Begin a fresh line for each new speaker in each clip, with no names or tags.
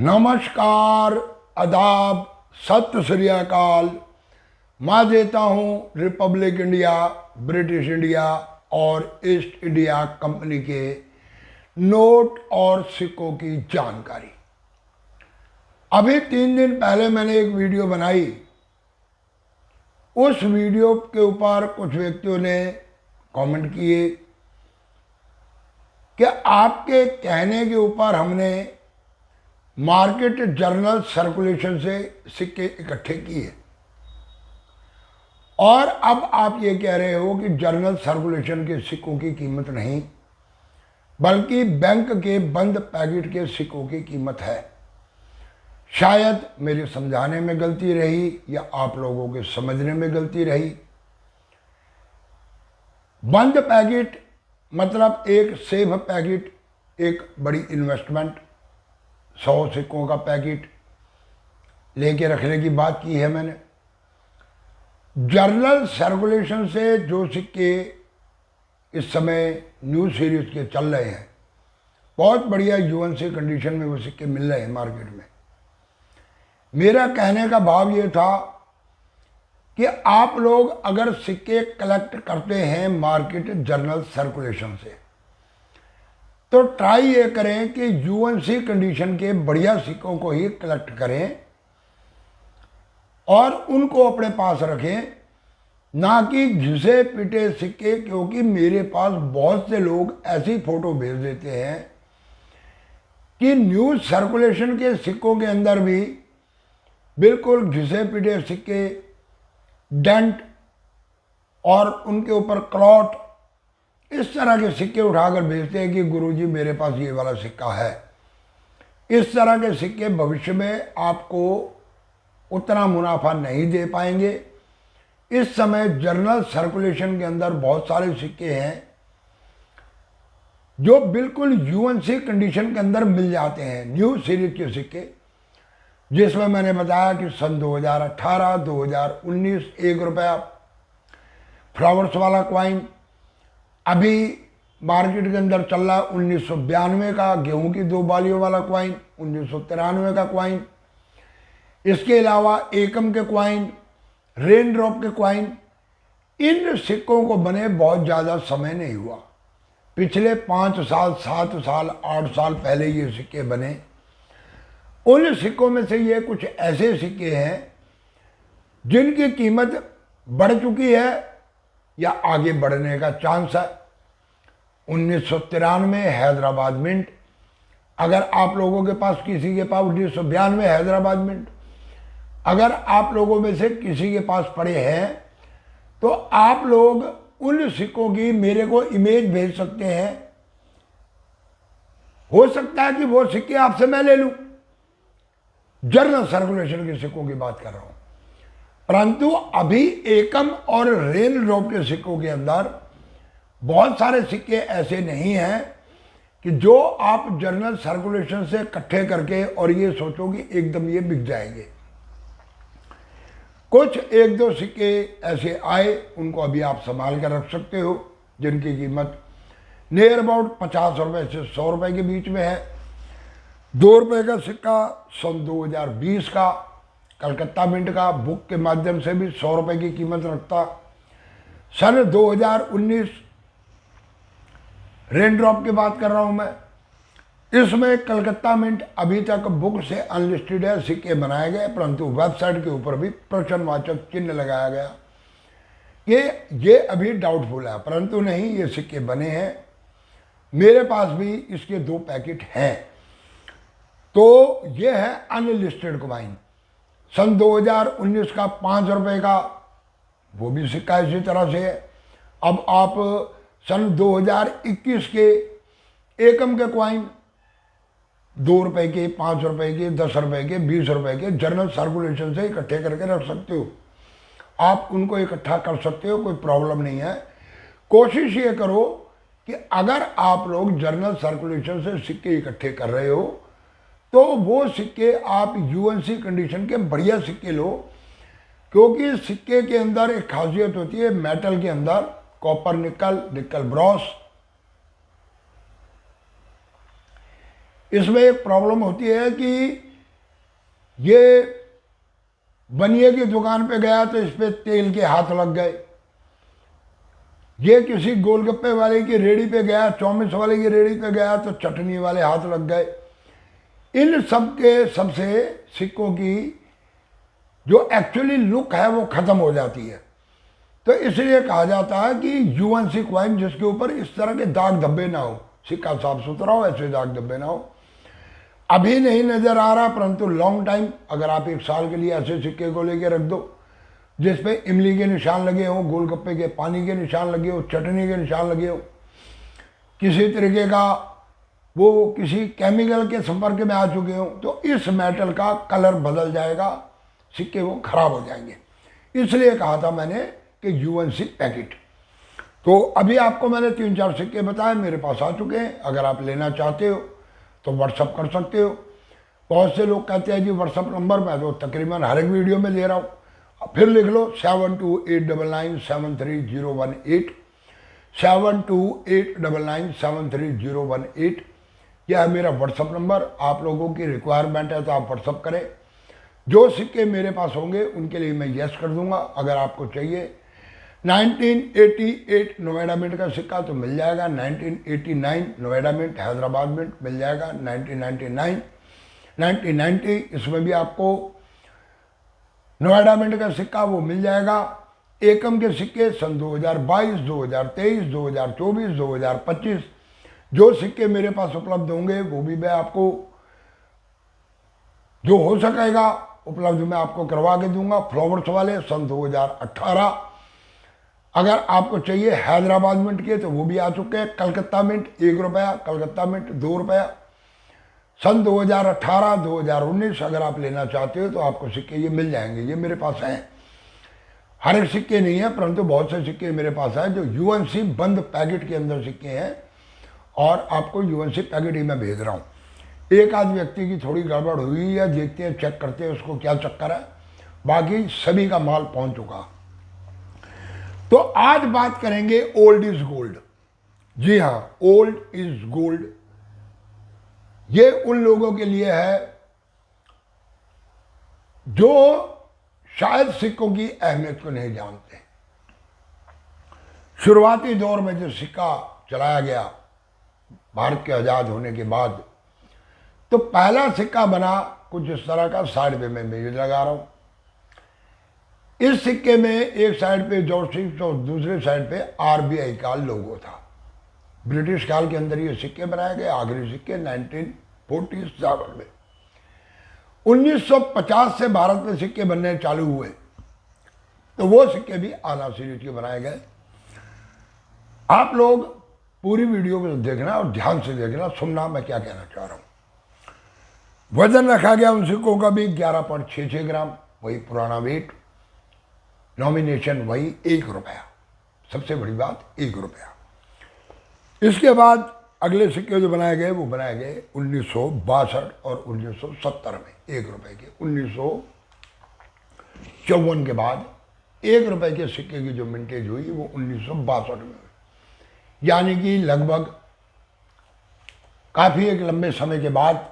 नमस्कार, आदाब, सत श्री अकाल। मैं देता हूँ रिपब्लिक इंडिया, ब्रिटिश इंडिया और ईस्ट इंडिया कंपनी के नोट और सिक्कों की जानकारी। अभी 3 दिन पहले मैंने एक वीडियो बनाई। उस वीडियो के ऊपर कुछ व्यक्तियों ने कमेंट किए कि आपके कहने के ऊपर हमने मार्केट जर्नल सर्कुलेशन से सिक्के इकट्ठे किए और अब आप ये कह रहे हो कि जर्नल सर्कुलेशन के सिक्कों की कीमत नहीं बल्कि बैंक के बंद पैकेट के सिक्कों की कीमत है। शायद मेरे समझाने में गलती रही या आप लोगों के समझने में गलती रही। बंद पैकेट मतलब एक सेफ पैकेट, एक बड़ी इन्वेस्टमेंट, 100 सिक्कों का पैकेट लेके रखने की बात की है मैंने। जर्नल सर्कुलेशन से जो सिक्के इस समय न्यू सीरीज के चल रहे हैं, बहुत बढ़िया यूएनसी कंडीशन में वो सिक्के मिल रहे हैं मार्केट में। मेरा कहने का भाव ये था कि आप लोग अगर सिक्के कलेक्ट करते हैं मार्केट जर्नल सर्कुलेशन से तो ट्राई ये करें कि यूएनसी कंडीशन के बढ़िया सिक्कों को ही कलेक्ट करें और उनको अपने पास रखें, ना कि घिसे पिटे सिक्के। क्योंकि मेरे पास बहुत से लोग ऐसी फोटो भेज देते हैं कि न्यू सर्कुलेशन के सिक्कों के अंदर भी बिल्कुल घिसे पिटे सिक्के, डेंट और उनके ऊपर क्लॉट, इस तरह के सिक्के उठाकर भेजते हैं कि गुरुजी मेरे पास ये वाला सिक्का है। इस तरह के सिक्के भविष्य में आपको उतना मुनाफा नहीं दे पाएंगे। इस समय जर्नल सर्कुलेशन के अंदर बहुत सारे सिक्के हैं जो बिल्कुल यूएनसी कंडीशन के अंदर मिल जाते हैं, न्यू सीरीज के सिक्के, जिसमें मैंने बताया कि सन 2018, 2019 ₹1 फ्लावर्स वाला क्वाइन अभी मार्केट के अंदर चल रहा है 1992 का, गेहूं की 2 बालियों वाला क्वाइन 1993 का क्वाइन। इसके अलावा एकम के क्वाइन, रेन ड्रॉप के क्वाइन। इन सिक्कों को बने बहुत ज़्यादा समय नहीं हुआ, पिछले 5 साल, 7 साल, 8 साल पहले ये सिक्के बने। उन सिक्कों में से ये कुछ ऐसे सिक्के हैं जिनकी कीमत बढ़ चुकी है या आगे बढ़ने का चांस है। 1993 हैदराबाद मिंट, अगर आप लोगों के पास किसी के पास 1992 हैदराबाद मिंट, अगर आप लोगों में से किसी के पास पड़े हैं तो आप लोग उन सिक्कों की मेरे को इमेज भेज सकते हैं। हो सकता है कि वो सिक्के आपसे मैं ले लूं। जर्नल सर्कुलेशन के सिक्कों की बात कर रहा हूं, परंतु अभी एकम और रेन ड्रॉप के सिक्कों के अंदर बहुत सारे सिक्के ऐसे नहीं हैं कि जो आप जर्नल सर्कुलेशन से इकट्ठे करके और ये सोचो कि एकदम ये बिक जाएंगे। कुछ 1-2 सिक्के ऐसे आए, उनको अभी आप संभाल कर रख सकते हो, जिनकी कीमत नियर अबाउट 50 रुपए से 100 रुपए के बीच में है। ₹2 का सिक्का सन 2020 का कलकत्ता मिंट का बुक के माध्यम से भी 100 रुपए की कीमत रखता। सन 2019 रेन ड्रॉप की बात कर रहा हूं मैं, इसमें कलकत्ता मिंट अभी तक बुक से अनलिस्टेड है, सिक्के बनाए गए, परंतु वेबसाइट के ऊपर भी प्रश्नवाचक चिन्ह लगाया गया कि ये अभी डाउटफुल है, परंतु नहीं, ये सिक्के बने हैं। मेरे पास भी इसके 2 पैकेट हैं। तो ये है अनलिस्टेड क्वाइन। सन 2019 का ₹5 का वो भी सिक्का इसी तरह से है। अब आप सन 2021 के एकम के क्वाइन ₹2 के, ₹5 के, ₹10 के, ₹20 के जर्नल सर्कुलेशन से इकट्ठे करके रख सकते हो। आप उनको इकट्ठा कर सकते हो, कोई प्रॉब्लम नहीं है। कोशिश ये करो कि अगर आप लोग जर्नल सर्कुलेशन से सिक्के इकट्ठे कर रहे हो तो वो सिक्के आप यूएनसी कंडीशन के बढ़िया सिक्के लो, क्योंकि सिक्के के अंदर एक खासियत होती है, मेटल के अंदर कॉपर निकल, निकल ब्रॉस, इसमें एक प्रॉब्लम होती है कि ये बनिए की दुकान पे गया तो इस पे तेल के हाथ लग गए, ये किसी गोलगप्पे वाले की रेड़ी पे गया, चौमिस वाले की रेड़ी पे गया तो चटनी वाले हाथ लग गए। इन सब के सबसे सिक्कों की जो एक्चुअली लुक है वो खत्म हो जाती है। तो इसलिए कहा जाता है कि यूएनसी कॉइन जिसके ऊपर इस तरह के दाग धब्बे ना हो, सिक्का साफ सुथरा हो, ऐसे दाग धब्बे ना हो। अभी नहीं नजर आ रहा, परंतु लॉन्ग टाइम अगर आप 1 साल के लिए ऐसे सिक्के को लेके रख दो जिसपे इमली के निशान लगे हों, गोलगप्पे के पानी के निशान लगे हो, चटनी के निशान लगे हो, किसी तरीके का वो किसी केमिकल के संपर्क में आ चुके हो, तो इस मेटल का कलर बदल जाएगा, सिक्के वो खराब हो जाएंगे। इसलिए कहा था मैंने कि यूएनसी पैकेट। तो अभी आपको मैंने 3-4 सिक्के बताए, मेरे पास आ चुके हैं। अगर आप लेना चाहते हो तो व्हाट्सअप कर सकते हो। बहुत से लोग कहते हैं जी व्हाट्सअप नंबर मैं तो तकरीबन हर एक वीडियो में दे रहा हूँ, फिर लिख लो 7289973018, 7289973018। यह है मेरा व्हाट्सअप नंबर। आप लोगों की रिक्वायरमेंट है तो आप व्हाट्सअप करें। जो सिक्के मेरे पास होंगे उनके लिए मैं यस कर दूंगा। अगर आपको चाहिए 1988 नोएडा मिंट का सिक्का तो मिल जाएगा, 1989 नोएडा मिंट हैदराबाद मिंट मिल जाएगा, 1999 1990 इसमें भी आपको नोएडा मिंट का सिक्का वो मिल जाएगा। एकम के सिक्के सन 2022, 2023, 2024, 2025 जो सिक्के मेरे पास उपलब्ध होंगे वो भी मैं आपको जो हो सकेगा उपलब्ध मैं आपको करवा के दूंगा। फ्लावर्स वाले सन 2018 अगर आपको चाहिए हैदराबाद मिंट के तो वो भी आ चुके हैं। कलकत्ता मिंट 1 रुपया, कलकत्ता मिंट 2 रुपया, सन 2018, 2019 अगर आप लेना चाहते हो तो आपको सिक्के ये मिल जाएंगे। ये मेरे पास हैं, हर एक सिक्के नहीं है परंतु बहुत से सिक्के मेरे पास हैं जो यूएनसी बंद पैकेट के अंदर सिक्के हैं और आपको यूएनसी पैकेट ही मैं भेज रहा हूँ। एक आध व्यक्ति की थोड़ी गड़बड़ हुई है, देखते हैं चेक करते हैं उसको क्या चक्कर है, बाकी सभी का माल पहुंच चुका। तो आज बात करेंगे ओल्ड इज गोल्ड। जी हाँ, ओल्ड इज गोल्ड। ये उन लोगों के लिए है जो शायद सिक्कों की अहमियत को नहीं जानते। शुरुआती दौर में जो सिक्का चलाया गया भारत के आजाद होने के बाद, तो पहला सिक्का बना कुछ इस तरह का, साइड पे मैं इमेज लगा रहा हूं। इस सिक्के में एक साइड पे जॉर्ज सिक्स और दूसरे साइड पे आरबीआई का लोगो था। ब्रिटिश काल के अंदर ये सिक्के बनाए गए, आखिरी सिक्के 1947 में। 1950 से भारत में सिक्के बनने चालू हुए तो वो सिक्के भी आला सीरीज के बनाए गए। आप लोग पूरी वीडियो को देखना और ध्यान से देखना, सुनना मैं क्या कहना चाह रहा हूं। वजन रखा गया उन सिक्कों का भी 11.66 ग्राम, वही पुराना वेट। नॉमिनेशन वही 1 रुपया, सबसे बड़ी बात 1 रुपया। इसके बाद अगले सिक्के जो बनाए गए वो बनाए गए 1962 और 1970 में 1 रुपए के। 1954 के बाद 1 रुपए के सिक्के की जो मिंटेज हुई वो 1962 में हुई, यानी कि लगभग काफी एक लंबे समय के बाद,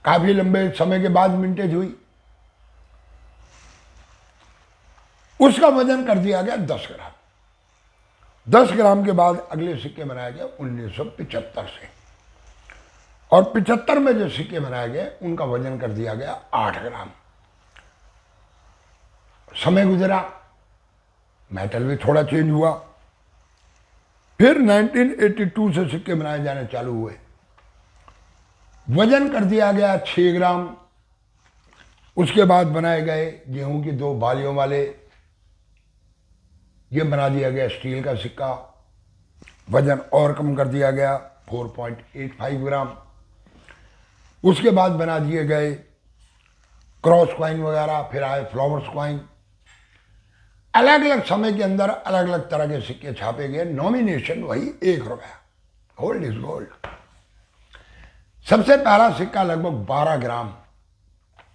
काफी लंबे समय के बाद मिंटेज हुई। उसका वजन कर दिया गया 10 ग्राम। 10 ग्राम के बाद अगले सिक्के बनाए गए 1975 से, और 75 में जो सिक्के बनाए गए उनका वजन कर दिया गया 8 ग्राम। समय गुजरा, मेटल भी थोड़ा चेंज हुआ। फिर 1982 से सिक्के बनाए जाने चालू हुए, वजन कर दिया गया 6 ग्राम। उसके बाद बनाए गए गेहूं की 2 बालियों वाले, ये बना दिया गया स्टील का सिक्का, वजन और कम कर दिया गया 4.85 ग्राम। उसके बाद बना दिए गए क्रॉस कॉइन वगैरह, फिर आए फ्लावर्स कॉइन। अलग अलग समय के अंदर अलग अलग तरह के सिक्के छापे गए। नॉमिनेशन वही 1 रुपया, गोल्ड इज गोल्ड। सबसे पहला सिक्का लगभग 12 ग्राम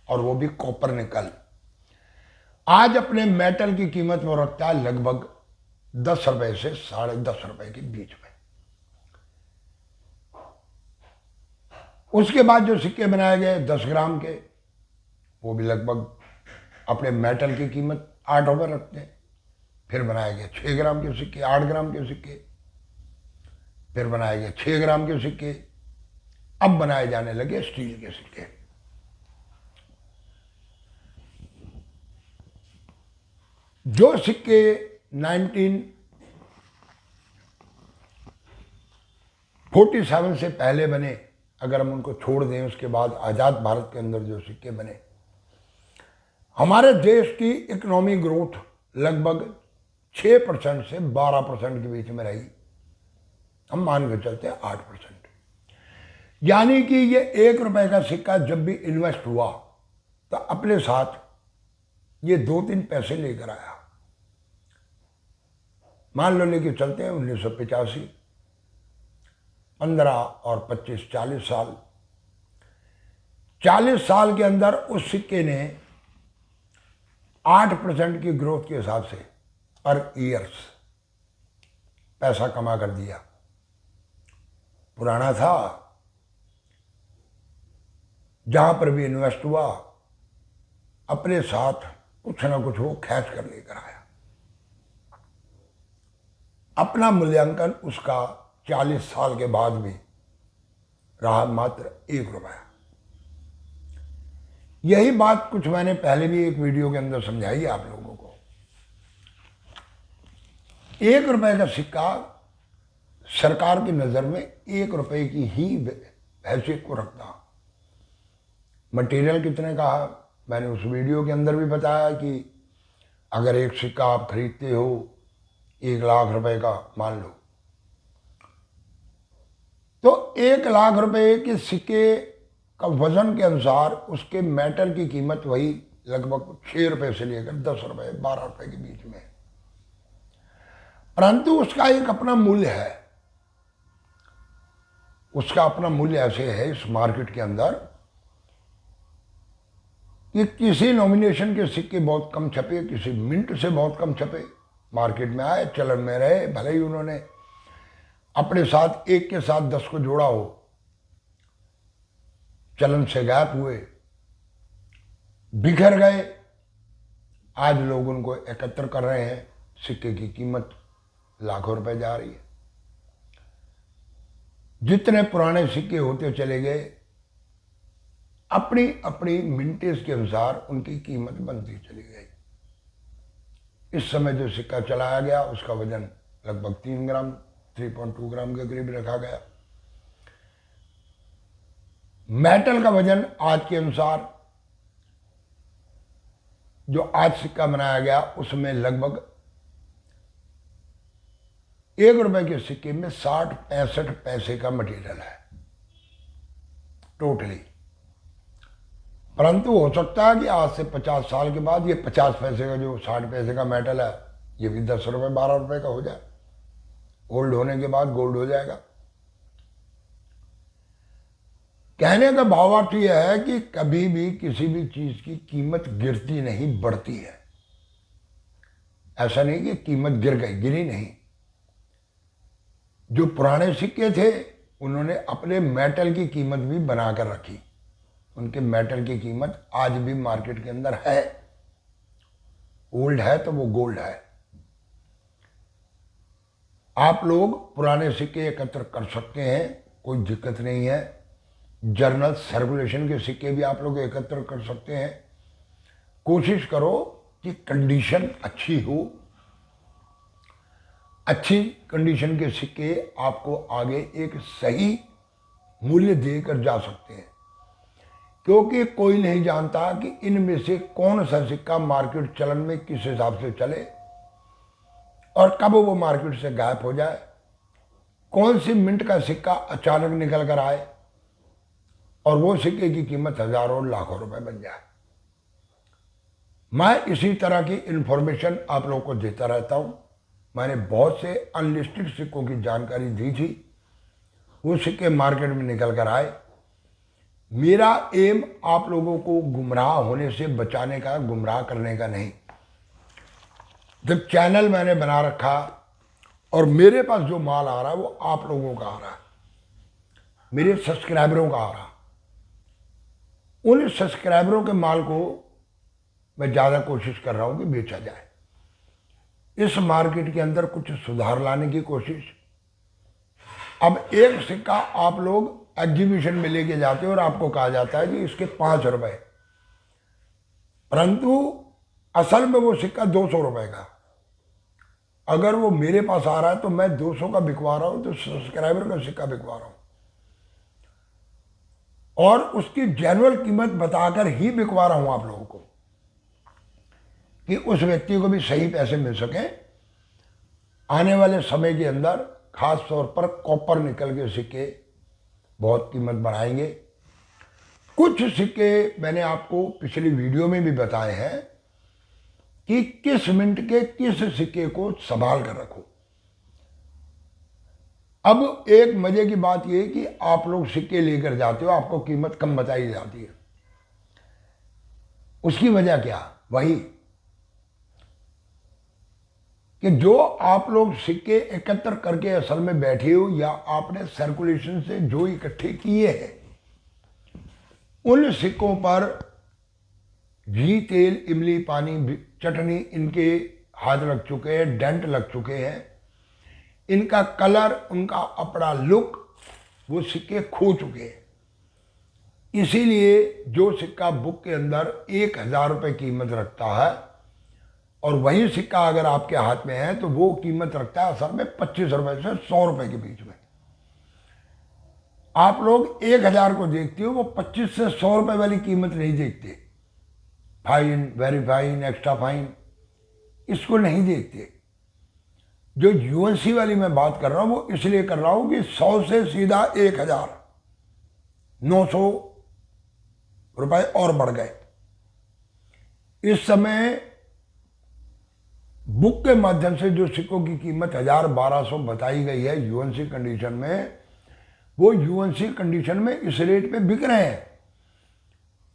और वो भी कॉपर निकल, आज अपने मेटल की कीमत में रखता है लगभग 10 रुपए से 10.5 रुपए के बीच में। उसके बाद जो सिक्के बनाए गए 10 ग्राम के, वो भी लगभग अपने मेटल की कीमत 8 रुपये रखते हैं। फिर बनाए गए 6 ग्राम के सिक्के, 8 ग्राम के सिक्के, फिर बनाए गए 6 ग्राम के सिक्के, अब बनाए जाने लगे स्टील के सिक्के। जो सिक्के 1947 से पहले बने, अगर हम उनको छोड़ दें, उसके बाद आज़ाद भारत के अंदर जो सिक्के बने, हमारे देश की इकोनॉमी ग्रोथ लगभग 6% से 12% के बीच में रही। हम मान के चलते हैं 8%। यानी कि ये 1 रुपए का सिक्का जब भी इन्वेस्ट हुआ तो अपने साथ ये 2-3 पैसे लेकर आया। मान लो लेके चलते हैं 1985, 15 और 25 40 साल। 40 साल के अंदर उस सिक्के ने 8% की ग्रोथ के हिसाब से पर ईयर्स पैसा कमा कर दिया। पुराना था, जहां पर भी इन्वेस्ट हुआ अपने साथ कुछ ना कुछ वो खींच कर लेकर आया। अपना मूल्यांकन उसका 40 साल के बाद भी रहा मात्र 1 रुपया। यही बात कुछ मैंने पहले भी एक वीडियो के अंदर समझाई आप लोगों को। 1 रुपए का सिक्का सरकार की नज़र में 1 रुपए की ही हैसियत को रखता। मटेरियल कितने का है मैंने उस वीडियो के अंदर भी बताया कि अगर एक सिक्का आप खरीदते हो 1 लाख रुपए का, मान लो, तो 1 लाख रुपए के सिक्के का वजन के अनुसार उसके मेटल की कीमत वही लगभग 6 रुपए से लेकर 10 रुपए 12 रुपए के बीच में। परंतु उसका एक अपना मूल्य है। उसका अपना मूल्य ऐसे है इस मार्केट के अंदर कि किसी नॉमिनेशन के सिक्के बहुत कम छपे, किसी मिंट से बहुत कम छपे, मार्केट में आए, चलन में रहे, भले ही उन्होंने अपने साथ 1 के साथ 10 को जोड़ा हो, चलन से गायब हुए, बिखर गए। आज लोग उनको एकत्र कर रहे हैं, सिक्के की कीमत लाखों रुपए जा रही है। जितने पुराने सिक्के होते चले गए, अपनी अपनी मिंटेज के अनुसार उनकी कीमत बनती चली गई। इस समय जो सिक्का चलाया गया उसका वजन लगभग 3 ग्राम 3.2 ग्राम के करीब रखा गया। मेटल का वजन आज के अनुसार जो आज सिक्का बनाया गया उसमें लगभग 1 रुपए के सिक्के में 60-65 पैसे का मटेरियल है टोटली। परंतु हो सकता है कि आज से 50 साल के बाद ये 50 पैसे का जो 60 पैसे का मेटल है ये भी 10 रुपए 12 रुपए का हो जाए। गोल्ड होने के बाद गोल्ड हो जाएगा। कहने का भावार्थ यह है कि कभी भी किसी भी चीज की कीमत गिरती नहीं, बढ़ती है। ऐसा नहीं कि कीमत गिर गई, गिरी नहीं। जो पुराने सिक्के थे उन्होंने अपने मेटल की कीमत भी बनाकर रखी। उनके मेटल की कीमत आज भी मार्केट के अंदर है। गोल्ड है तो वो गोल्ड है। आप लोग पुराने सिक्के एकत्र कर सकते हैं, कोई दिक्कत नहीं है। जर्नल सर्कुलेशन के सिक्के भी आप लोग एकत्र कर सकते हैं। कोशिश करो कि कंडीशन अच्छी हो। अच्छी कंडीशन के सिक्के आपको आगे एक सही मूल्य देकर जा सकते हैं, क्योंकि कोई नहीं जानता कि इनमें से कौन सा सिक्का मार्केट चलन में किस हिसाब से चले और कब वो मार्केट से गायब हो जाए। कौन सी मिंट का सिक्का अचानक निकल कर आए और वो सिक्के की कीमत हजारों लाखों रुपए बन जाए। मैं इसी तरह की इंफॉर्मेशन आप लोगों को देता रहता हूं। मैंने बहुत से अनलिस्टेड सिक्कों की जानकारी दी थी, वो सिक्के मार्केट में निकल कर आए। मेरा एम आप लोगों को गुमराह होने से बचाने का, गुमराह करने का नहीं। जब चैनल मैंने बना रखा और मेरे पास जो माल आ रहा है वो आप लोगों का आ रहा है, मेरे सब्सक्राइबरों का आ रहा, उन सब्सक्राइबरों के माल को मैं ज़्यादा कोशिश कर रहा हूँ कि बेचा जाए। इस मार्केट के अंदर कुछ सुधार लाने की कोशिश। अब एक सिक्का आप लोग एग्जीबिशन में लेके जाते हो और आपको कहा जाता है कि इसके 5 रुपए, परंतु असल में वो सिक्का 200 रुपए का। अगर वो मेरे पास आ रहा है तो मैं 200 का बिकवा रहा हूं, तो सब्सक्राइबर का सिक्का बिकवा रहा हूं और उसकी जेन्युइन कीमत बताकर ही बिकवा रहा हूं आप लोगों को, कि उस व्यक्ति को भी सही पैसे मिल सके। आने वाले समय के अंदर खास तौर पर कॉपर निकल के सिक्के बहुत कीमत बढ़ाएंगे। कुछ सिक्के मैंने आपको पिछली वीडियो में भी बताए हैं कि किस मिनट के किस सिक्के को संभाल कर रखो। अब एक मजे की बात यह कि आप लोग सिक्के लेकर जाते हो, आपको कीमत कम बताई जाती है। उसकी वजह क्या? वही कि जो आप लोग सिक्के एकत्र करके असल में बैठे हो या आपने सर्कुलेशन से जो इकट्ठे किए हैं, उन सिक्कों पर घी, तेल, इमली, पानी, चटनी इनके हाथ लग चुके हैं, डेंट लग चुके हैं। इनका कलर, उनका अपना लुक, वो सिक्के खो चुके हैं। इसीलिए जो सिक्का बुक के अंदर 1000 रुपये कीमत रखता है और वही सिक्का अगर आपके हाथ में है तो वो कीमत रखता है असल में 25 रुपये से 100 रुपये के बीच में। आप लोग 1000 को देखते हो, वो 25 से 100 रुपये वाली कीमत नहीं देखते। Fine, very fine, extra fine, इसको नहीं देखते। जो यूएनसी वाली मैं बात कर रहा हूं वो इसलिए कर रहा हूं कि 100 से सीधा 1900 रुपये और बढ़ गए। इस समय बुक के माध्यम से जो सिक्कों की कीमत 1000-1200 बताई गई है यूएनसी कंडीशन में, वो यूएनसी कंडीशन में इस रेट पे बिक रहे हैं।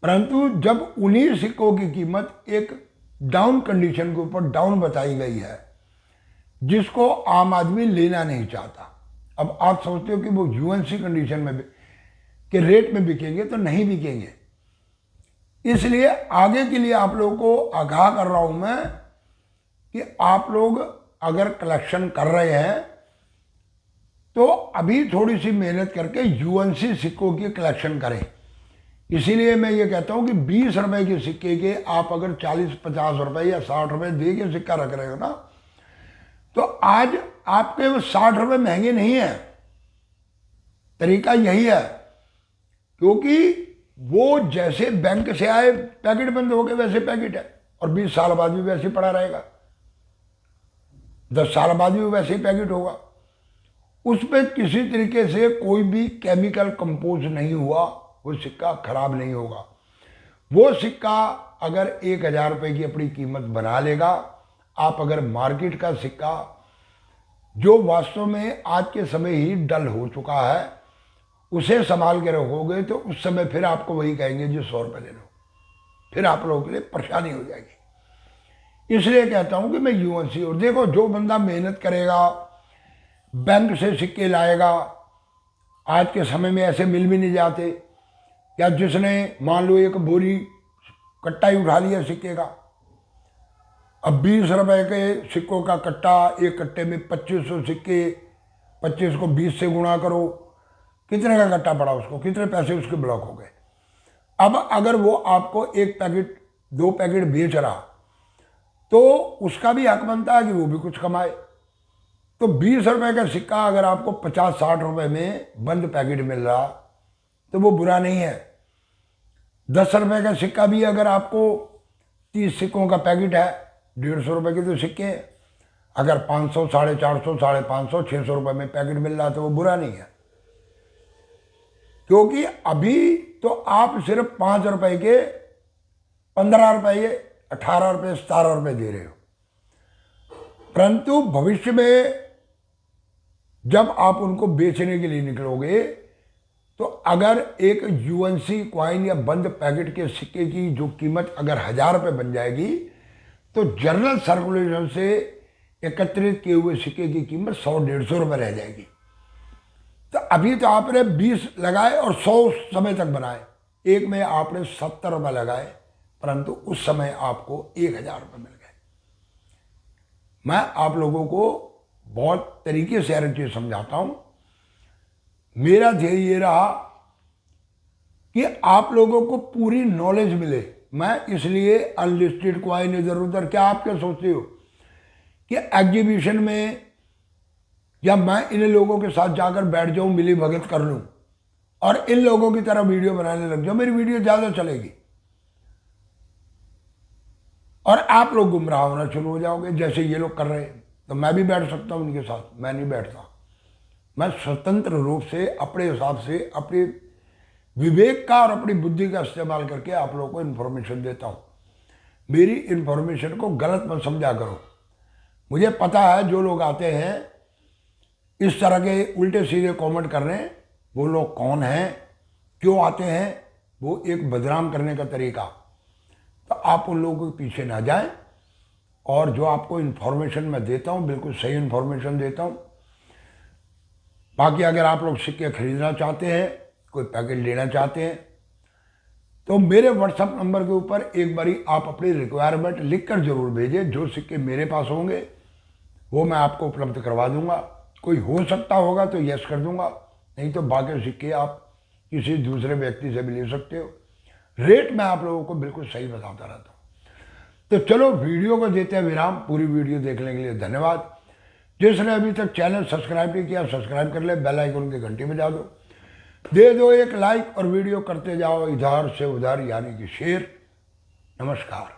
परंतु जब उन्हीं सिक्कों की कीमत एक डाउन कंडीशन के ऊपर डाउन बताई गई है, जिसको आम आदमी लेना नहीं चाहता। अब आप सोचते हो कि वो यूएनसी कंडीशन में के रेट में बिकेंगे, तो नहीं बिकेंगे। इसलिए आगे के लिए आप लोगों को आगाह कर रहा हूं मैं कि आप लोग अगर कलेक्शन कर रहे हैं तो अभी थोड़ी सी मेहनत करके यूएनसी सिक्कों की कलेक्शन करें। इसीलिए मैं ये कहता हूं कि 20 रुपए के सिक्के के आप अगर 40-50 रुपए या 60 रुपए दे के सिक्का रख रहे हो ना, तो आज आपके वो 60 रुपए महंगे नहीं है। तरीका यही है, क्योंकि वो जैसे बैंक से आए पैकेट बंद हो गए वैसे पैकेट है, और 20 साल बाद भी वैसे पड़ा रहेगा, 10 साल बाद भी वैसे ही पैकेट होगा। उस पर किसी तरीके से कोई भी केमिकल कंपोज नहीं हुआ, वो सिक्का खराब नहीं होगा। वो सिक्का अगर 1000 रुपये की अपनी कीमत बना लेगा, आप अगर मार्केट का सिक्का जो वास्तव में आज के समय ही डल हो चुका है उसे संभाल के रखोगे, तो उस समय फिर आपको वही कहेंगे जी 100 रुपये ले लो, फिर आप लोगों के लिए परेशानी हो जाएगी। इसलिए कहता हूं कि मैं यूएनसी, और देखो जो बंदा मेहनत करेगा, बैंक से सिक्के लाएगा, आज के समय में ऐसे मिल भी नहीं जाते, या जिसने मान लो एक बोरी कट्टा ही उठा लिया सिक्के का, अब 20 रुपए के सिक्कों का कट्टा, एक कट्टे में 2500 सिक्के, 25 को 20 से गुणा करो, कितने का कट्टा पड़ा उसको, कितने पैसे उसके ब्लॉक हो गए। अब अगर वो आपको 1 पैकेट 2 पैकेट बेच रहा, तो उसका भी हक बनता है कि वो भी कुछ कमाए। तो 20 रुपए का सिक्का अगर आपको 50-60 रुपए में बंद पैकेट मिल रहा तो वो बुरा नहीं है। 10 रुपए का सिक्का भी अगर आपको 30 सिक्कों का पैकेट है, 150 रुपए के तो सिक्के हैं, अगर 500, 450, 550, 600 रुपए में पैकेट मिल रहा तो वो बुरा नहीं है। क्योंकि अभी तो आप सिर्फ 5 रुपए के 15 रुपए, 18 रुपए, 17 रुपए दे रहे हो, परंतु भविष्य में जब आप उनको बेचने के लिए निकलोगे, तो अगर एक यूएनसी कॉइन या बंद पैकेट के सिक्के की जो कीमत अगर 1000 रुपये बन जाएगी, तो जनरल सर्कुलेशन से एकत्रित किए हुए सिक्के की कीमत 100-150 रुपये रह जाएगी। तो अभी तो आपने 20 लगाए और 100 समय तक बनाए, एक में आपने 70 रुपये लगाए, परंतु उस समय आपको 1000 रुपये मिल गए। मैं आप लोगों को बहुत तरीके से हर चीज समझाता हूं। मेरा ध्येय ये रहा कि आप लोगों को पूरी नॉलेज मिले। मैं इसलिए अनलिस्टेड कॉइन इधर उधर, क्या आप क्या सोचते हो कि एग्जीबिशन में या मैं इन लोगों के साथ जाकर बैठ जाऊं, मिली भगत कर लूं और इन लोगों की तरह वीडियो बनाने लग जाओ, मेरी वीडियो ज्यादा चलेगी और आप लोग गुमराह होना शुरू हो जाओगे जैसे ये लोग कर रहे हैं। तो मैं भी बैठ सकता हूं उनके साथ? मैं नहीं बैठता। मैं स्वतंत्र रूप से अपने हिसाब से अपने विवेक का और अपनी बुद्धि का इस्तेमाल करके आप लोगों को इन्फॉर्मेशन देता हूं। मेरी इन्फॉर्मेशन को गलत मत समझा करो। मुझे पता है जो लोग आते हैं इस तरह के उल्टे सीधे कमेंट कर रहे हैं, वो लोग कौन हैं, क्यों आते हैं, वो एक बदनाम करने का तरीका। तो आप उन लोगों के पीछे ना जाएं और जो आपको इन्फॉर्मेशन मैं देता हूं बिल्कुल सही इन्फॉर्मेशन देता हूं। बाकी अगर आप लोग सिक्के खरीदना चाहते हैं, कोई पैकेट लेना चाहते हैं, तो मेरे व्हाट्सएप नंबर के ऊपर एक बारी आप अपनी रिक्वायरमेंट लिख कर जरूर भेजें। जो सिक्के मेरे पास होंगे वो मैं आपको उपलब्ध करवा दूंगा। कोई हो सकता होगा तो यस कर दूंगा, नहीं तो बाकी सिक्के आप किसी दूसरे व्यक्ति से भी ले सकते हो। रेट मैं आप लोगों को बिल्कुल सही बताता रहता हूँ। तो चलो वीडियो को देते हैं विराम। पूरी वीडियो देखने के लिए धन्यवाद। जिसने अभी तक चैनल सब्सक्राइब नहीं किया सब्सक्राइब कर ले, बेल आइकन की घंटी बजा दो, दे दो एक लाइक और वीडियो करते जाओ इधर से उधर, यानी कि शेयर। नमस्कार।